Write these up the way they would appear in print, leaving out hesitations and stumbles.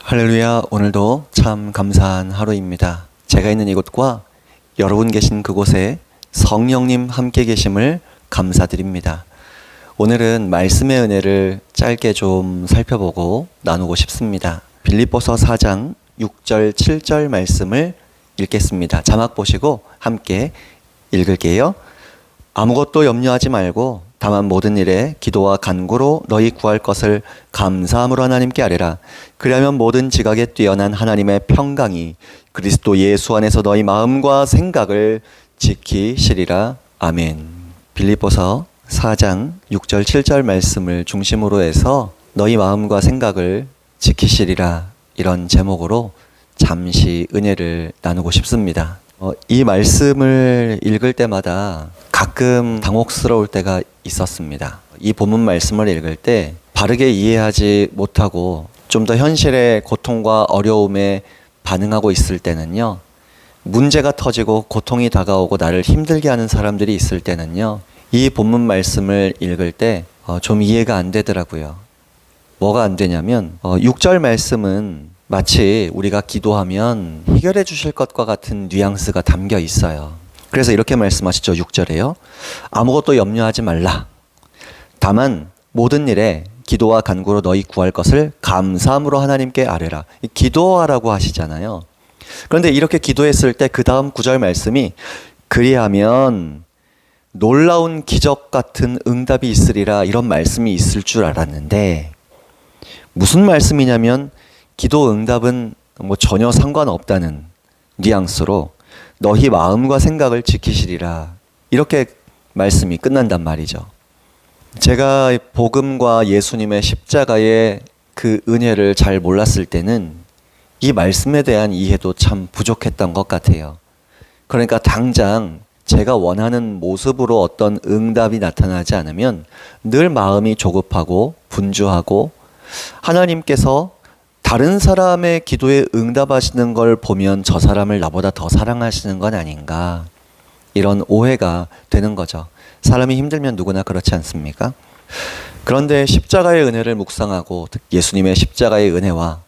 할렐루야. 오늘도 참 감사한 하루입니다. 제가 있는 이곳과 여러분 계신 그곳에 성령님 함께 계심을 감사드립니다. 오늘은 말씀의 은혜를 짧게 좀 살펴보고 나누고 싶습니다. 빌립보서 4장 6절 7절 말씀을 읽겠습니다. 자막 보시고 함께 읽을게요. 아무것도 염려하지 말고 다만 모든 일에 기도와 간구로 너희 구할 것을 감사함으로 하나님께 아뢰라. 그리하면 모든 지각에 뛰어난 하나님의 평강이 그리스도 예수 안에서 너희 마음과 생각을 지키시리라. 아멘. 빌립보서 4장 6절 7절 말씀을 중심으로 해서 너희 마음과 생각을 지키시리라, 이런 제목으로 잠시 은혜를 나누고 싶습니다. 이 말씀을 읽을 때마다 가끔 당혹스러울 때가 있었습니다. 이 본문 말씀을 읽을 때 바르게 이해하지 못하고 좀 더 현실의 고통과 어려움에 반응하고 있을 때는요, 문제가 터지고 고통이 다가오고 나를 힘들게 하는 사람들이 있을 때는요, 이 본문 말씀을 읽을 때 좀 이해가 안 되더라고요. 뭐가 안 되냐면 6절 말씀은 마치 우리가 기도하면 해결해 주실 것과 같은 뉘앙스가 담겨 있어요. 그래서 이렇게 말씀하시죠. 6절에요. 아무것도 염려하지 말라. 다만 모든 일에 기도와 간구로 너희 구할 것을 감사함으로 하나님께 아뢰라. 기도하라고 하시잖아요. 그런데 이렇게 기도했을 때 그 다음 9절 말씀이 그리하면 놀라운 기적 같은 응답이 있으리라, 이런 말씀이 있을 줄 알았는데 무슨 말씀이냐면 기도 응답은 전혀 상관없다는 뉘앙스로 너희 마음과 생각을 지키시리라, 이렇게 말씀이 끝난단 말이죠. 제가 복음과 예수님의 십자가의 그 은혜를 잘 몰랐을 때는 이 말씀에 대한 이해도 참 부족했던 것 같아요. 그러니까 당장 제가 원하는 모습으로 어떤 응답이 나타나지 않으면 늘 마음이 조급하고 분주하고, 하나님께서 다른 사람의 기도에 응답하시는 걸 보면 저 사람을 나보다 더 사랑하시는 건 아닌가, 이런 오해가 되는 거죠. 사람이 힘들면 누구나 그렇지 않습니까? 그런데 십자가의 은혜를 묵상하고 예수님의 십자가의 은혜와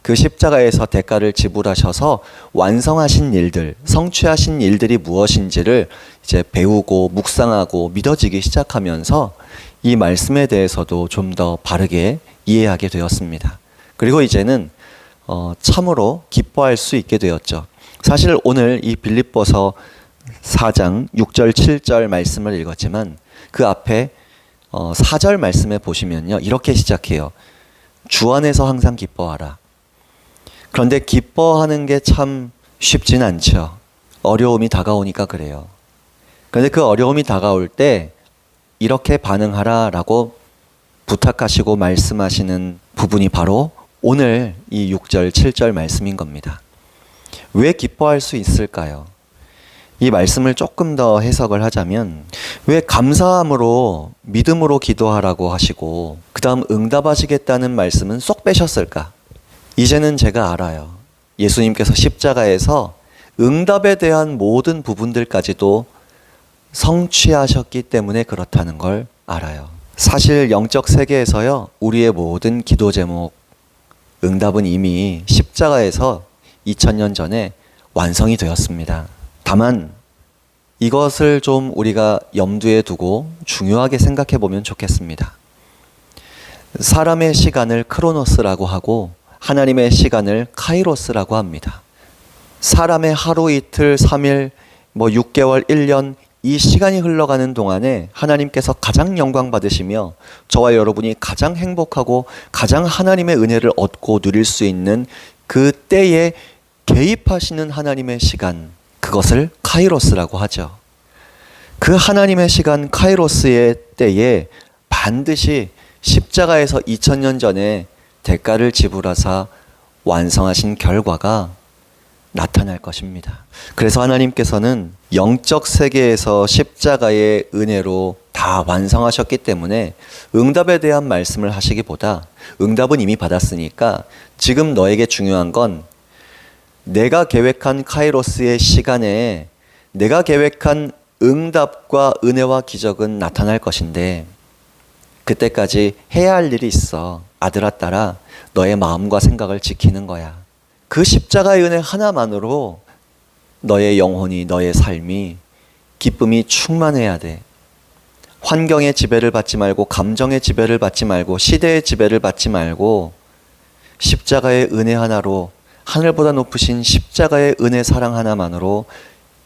그 십자가에서 대가를 지불하셔서 완성하신 일들, 성취하신 일들이 무엇인지를 이제 배우고 묵상하고 믿어지기 시작하면서 이 말씀에 대해서도 좀 더 바르게 이해하게 되었습니다. 그리고 이제는 참으로 기뻐할 수 있게 되었죠. 사실 오늘 이 빌립보서 4장 6절 7절 말씀을 읽었지만 그 앞에 4절 말씀에 보시면요, 이렇게 시작해요. 주 안에서 항상 기뻐하라. 그런데 기뻐하는 게 참 쉽진 않죠. 어려움이 다가오니까 그래요. 그런데 그 어려움이 다가올 때 이렇게 반응하라라고 부탁하시고 말씀하시는 부분이 바로 오늘 이 6절 7절 말씀인 겁니다. 왜 기뻐할 수 있을까요? 이 말씀을 조금 더 해석을 하자면, 왜 감사함으로 믿음으로 기도하라고 하시고 그 다음 응답하시겠다는 말씀은 쏙 빼셨을까? 이제는 제가 알아요. 예수님께서 십자가에서 응답에 대한 모든 부분들까지도 성취하셨기 때문에 그렇다는 걸 알아요. 사실 영적 세계에서요, 우리의 모든 기도 제목, 응답은 이미 십자가에서 2000년 전에 완성이 되었습니다. 다만 이것을 좀 우리가 염두에 두고 중요하게 생각해 보면 좋겠습니다. 사람의 시간을 크로노스라고 하고 하나님의 시간을 카이로스라고 합니다. 사람의 하루 이틀 3일 6개월 1년 이 시간이 흘러가는 동안에 하나님께서 가장 영광 받으시며 저와 여러분이 가장 행복하고 가장 하나님의 은혜를 얻고 누릴 수 있는 그 때에 개입하시는 하나님의 시간, 그것을 카이로스라고 하죠. 그 하나님의 시간 카이로스의 때에 반드시 십자가에서 2000년 전에 대가를 지불하사 완성하신 결과가 나타날 것입니다. 그래서 하나님께서는 영적 세계에서 십자가의 은혜로 다 완성하셨기 때문에 응답에 대한 말씀을 하시기보다 응답은 이미 받았으니까 지금 너에게 중요한 건 내가 계획한 카이로스의 시간에 내가 계획한 응답과 은혜와 기적은 나타날 것인데 그때까지 해야 할 일이 있어. 아들아, 딸아, 너의 마음과 생각을 지키는 거야. 그 십자가의 은혜 하나만으로 너의 영혼이, 너의 삶이 기쁨이 충만해야 돼. 환경의 지배를 받지 말고, 감정의 지배를 받지 말고, 시대의 지배를 받지 말고, 십자가의 은혜 하나로, 하늘보다 높으신 십자가의 은혜 사랑 하나만으로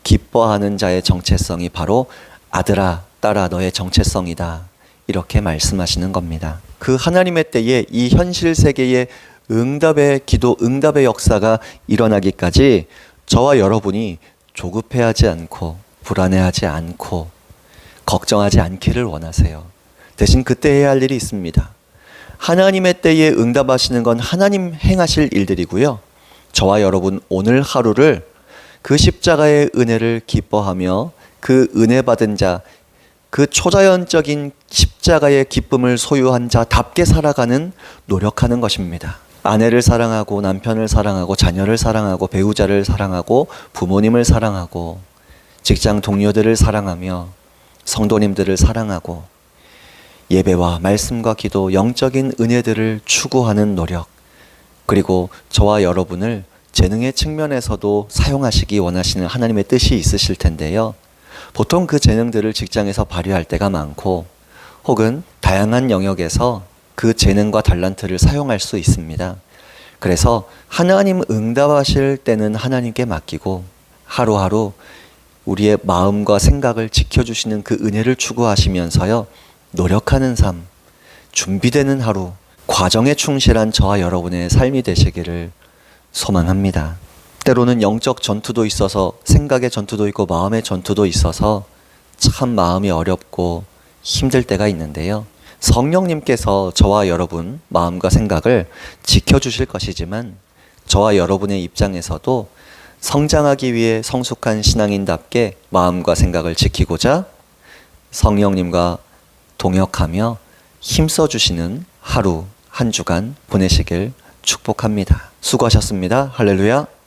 기뻐하는 자의 정체성이 바로 아들아, 딸아, 너의 정체성이다. 이렇게 말씀하시는 겁니다. 그 하나님의 때에 이 현실 세계의 응답의 기도, 응답의 역사가 일어나기까지 저와 여러분이 조급해하지 않고, 불안해하지 않고, 걱정하지 않기를 원하세요. 대신 그때 해야 할 일이 있습니다. 하나님의 때에 응답하시는 건 하나님 행하실 일들이고요. 저와 여러분 오늘 하루를 그 십자가의 은혜를 기뻐하며 그 은혜 받은 자, 그 초자연적인 십자가의 기쁨을 소유한 자답게 살아가는 노력하는 것입니다. 아내를 사랑하고 남편을 사랑하고 자녀를 사랑하고 배우자를 사랑하고 부모님을 사랑하고 직장 동료들을 사랑하며 성도님들을 사랑하고 예배와 말씀과 기도, 영적인 은혜들을 추구하는 노력, 그리고 저와 여러분을 재능의 측면에서도 사용하시기 원하시는 하나님의 뜻이 있으실 텐데요. 보통 그 재능들을 직장에서 발휘할 때가 많고 혹은 다양한 영역에서 그 재능과 달란트를 사용할 수 있습니다. 그래서 하나님 응답하실 때는 하나님께 맡기고 하루하루 우리의 마음과 생각을 지켜주시는 그 은혜를 추구하시면서요, 노력하는 삶, 준비되는 하루, 과정에 충실한 저와 여러분의 삶이 되시기를 소망합니다. 때로는 영적 전투도 있어서 생각의 전투도 있고 마음의 전투도 있어서 참 마음이 어렵고 힘들 때가 있는데요. 성령님께서 저와 여러분 마음과 생각을 지켜주실 것이지만 저와 여러분의 입장에서도 성장하기 위해 성숙한 신앙인답게 마음과 생각을 지키고자 성령님과 동역하며 힘써주시는 하루 한 주간 보내시길 축복합니다. 수고하셨습니다. 할렐루야.